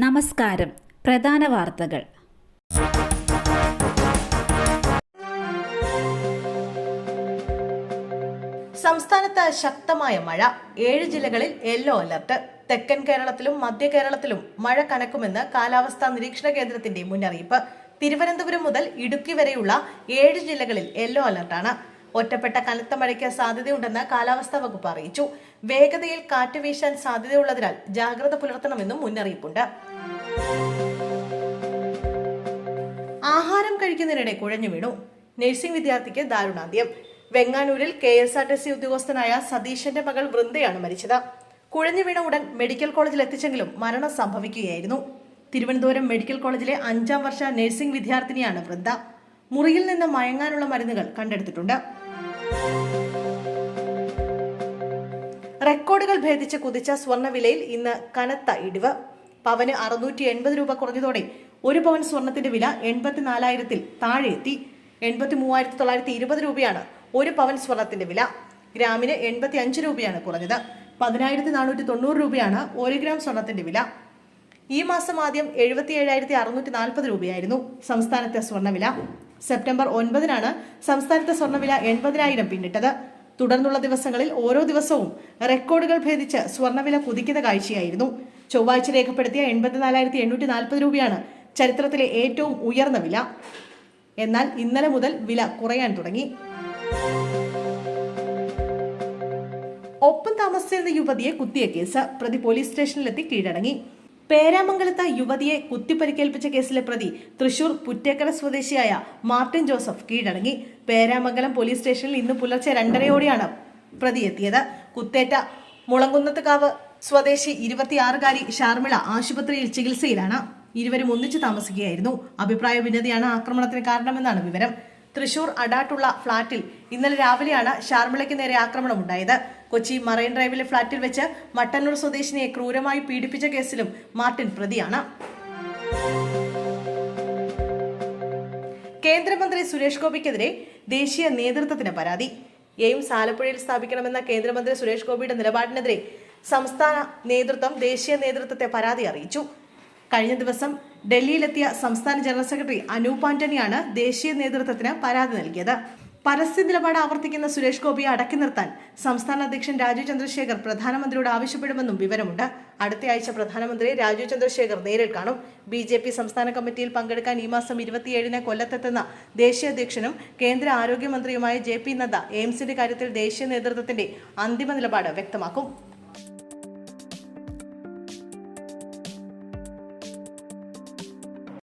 നമസ്കാരം. പ്രധാന വാർത്തകൾ. സംസ്ഥാനത്ത് ശക്തമായ മഴ. 7 ജില്ലകളിൽ യെല്ലോ അലർട്ട്. തെക്കൻ കേരളത്തിലും മധ്യ കേരളത്തിലും മഴ കനക്കുമെന്ന് കാലാവസ്ഥാ നിരീക്ഷണ കേന്ദ്രത്തിന്റെ മുന്നറിയിപ്പ്. തിരുവനന്തപുരം മുതൽ ഇടുക്കി വരെയുള്ള 7 ജില്ലകളിൽ യെല്ലോ അലർട്ടാണ്. ഒറ്റപ്പെട്ട കനത്ത മഴയ്ക്ക് സാധ്യതയുണ്ടെന്ന് കാലാവസ്ഥാ വകുപ്പ് അറിയിച്ചു. വേഗതയിൽ കാറ്റ് വീശാൻ സാധ്യതയുള്ളതിനാൽ ജാഗ്രത പുലർത്തണമെന്നും മുന്നറിയിപ്പുണ്ട്. ആഹാരം കഴിക്കുന്നതിനിടെ കുഴഞ്ഞു വീണു. നഴ്സിംഗ് വിദ്യാർത്ഥിക്ക് ദാരുണാന്ത്യം. വെങ്ങാനൂരിൽ KSRTC ഉദ്യോഗസ്ഥനായ സതീശന്റെ മകൾ വൃന്ദയാണ് മരിച്ചത്. കുഴഞ്ഞു വീണ ഉടൻ മെഡിക്കൽ കോളേജിൽ എത്തിച്ചെങ്കിലും മരണം സംഭവിക്കുകയായിരുന്നു. തിരുവനന്തപുരം മെഡിക്കൽ കോളേജിലെ 5ാം വർഷ നഴ്സിംഗ് വിദ്യാർത്ഥിനിയാണ് വൃന്ദ. മുറിയിൽ നിന്ന് മയങ്ങാനുള്ള മരുന്നുകൾ കണ്ടെടുത്തിട്ടുണ്ട്. റെക്കോർഡുകൾ ഭേദിച്ച് കുതിച്ച സ്വർണ്ണവിലയിൽ ഇന്ന് കനത്ത ഇടിവ്. പവന് 680 രൂപ കുറഞ്ഞതോടെ 1 പവൻ സ്വർണത്തിന്റെ വില 84,000-ൽ താഴെ എത്തി. 83,920 രൂപയാണ് 1 പവൻ സ്വർണത്തിന്റെ വില. ഗ്രാമിന് 85 രൂപയാണ് കുറഞ്ഞത്. 10,490 രൂപയാണ് 1 ഗ്രാം സ്വർണത്തിന്റെ വില. ഈ മാസം ആദ്യം 77,640 രൂപയായിരുന്നു സംസ്ഥാനത്തെ സ്വർണ്ണവില. സെപ്റ്റംബർ 9-നാണ് സംസ്ഥാനത്തെ സ്വർണ്ണവില 80,000 പിന്നിട്ടത്. തുടർന്നുള്ള ദിവസങ്ങളിൽ ഓരോ ദിവസവും റെക്കോർഡുകൾ ഭേദിച്ച് സ്വർണ്ണവില കുതിക്കുന്ന കാഴ്ചയായിരുന്നു. ചൊവ്വാഴ്ച രേഖപ്പെടുത്തിയ 84,840 രൂപയാണ് ചരിത്രത്തിലെ ഏറ്റവും ഉയർന്ന വില. എന്നാൽ ഇന്നലെ മുതൽ വില കുറയാൻ തുടങ്ങി. ഒപ്പം താമസിച്ചിരുന്ന യുവതിയെ കുത്തിയ കേസ്. പ്രതി പോലീസ് സ്റ്റേഷനിലെത്തി കീഴടങ്ങി. പേരാമംഗലത്ത് യുവതിയെ കുത്തിപ്പരിക്കേൽപ്പിച്ച കേസിലെ പ്രതി തൃശൂർ പുറ്റേക്കര സ്വദേശിയായ മാർട്ടിൻ ജോസഫ് കീഴടങ്ങി. പേരാമംഗലം പോലീസ് സ്റ്റേഷനിൽ ഇന്ന് പുലർച്ചെ 2:30-ഓടെയാണ് പ്രതി എത്തിയത്. കുത്തേറ്റ മുളങ്കുന്നത്തുകാവ് സ്വദേശി 26-കാരി ഷാർമിള ആശുപത്രിയിൽ ചികിത്സയിലാണ്. ഇരുവരും ഒന്നിച്ചു താമസിക്കുകയായിരുന്നു. അഭിപ്രായ ഭിന്നതയാണ് ആക്രമണത്തിന് കാരണമെന്നാണ് വിവരം. തൃശൂർ അടാട്ടുള്ള ഫ്ളാറ്റിൽ ഇന്നലെ രാവിലെയാണ് ഷാർമിളയ്ക്ക് നേരെ ആക്രമണമുണ്ടായത്. കൊച്ചി മറൈൻ ഡ്രൈവിലെ ഫ്ളാറ്റിൽ വെച്ച് മട്ടന്നൂർ സ്വദേശിനിയെ ക്രൂരമായി പീഡിപ്പിച്ച കേസിലും മാർട്ടിൻ പ്രതിയാണ്. കേന്ദ്രമന്ത്രി സുരേഷ് ഗോപിക്കെതിരെ ദേശീയ നേതൃത്വത്തിന് പരാതി. എയിംസ് ആലപ്പുഴയിൽ സ്ഥാപിക്കണമെന്ന കേന്ദ്രമന്ത്രി സുരേഷ് ഗോപിയുടെ നിലപാടിനെതിരെ സംസ്ഥാന നേതൃത്വം ദേശീയ നേതൃത്വത്തെ പരാതി അറിയിച്ചു. കഴിഞ്ഞ ദിവസം ഡൽഹിയിലെത്തിയ സംസ്ഥാന ജനറൽ സെക്രട്ടറി അനൂപ് ആന്റണിയാണ് ദേശീയ നേതൃത്വത്തിന് പരാതി നൽകിയത്. പരസ്യ നിലപാട് ആവർത്തിക്കുന്ന സുരേഷ് ഗോപിയെ അടക്കി നിർത്താൻ സംസ്ഥാന അധ്യക്ഷൻ രാജീവ് ചന്ദ്രശേഖർ പ്രധാനമന്ത്രിയോട് ആവശ്യപ്പെടുമെന്നും വിവരമുണ്ട്. അടുത്തയാഴ്ച പ്രധാനമന്ത്രി രാജീവ് ചന്ദ്രശേഖർ നേരിൽ കാണും. BJP സംസ്ഥാന കമ്മിറ്റിയിൽ പങ്കെടുക്കാൻ ഈ മാസം 27-ന് കൊല്ലത്തെത്തുന്ന ദേശീയ അധ്യക്ഷനും കേന്ദ്ര ആരോഗ്യമന്ത്രിയുമായ JP നദ്ദ എയിംസിന്റെ കാര്യത്തിൽ ദേശീയ നേതൃത്വത്തിന്റെ അന്തിമ നിലപാട് വ്യക്തമാക്കും.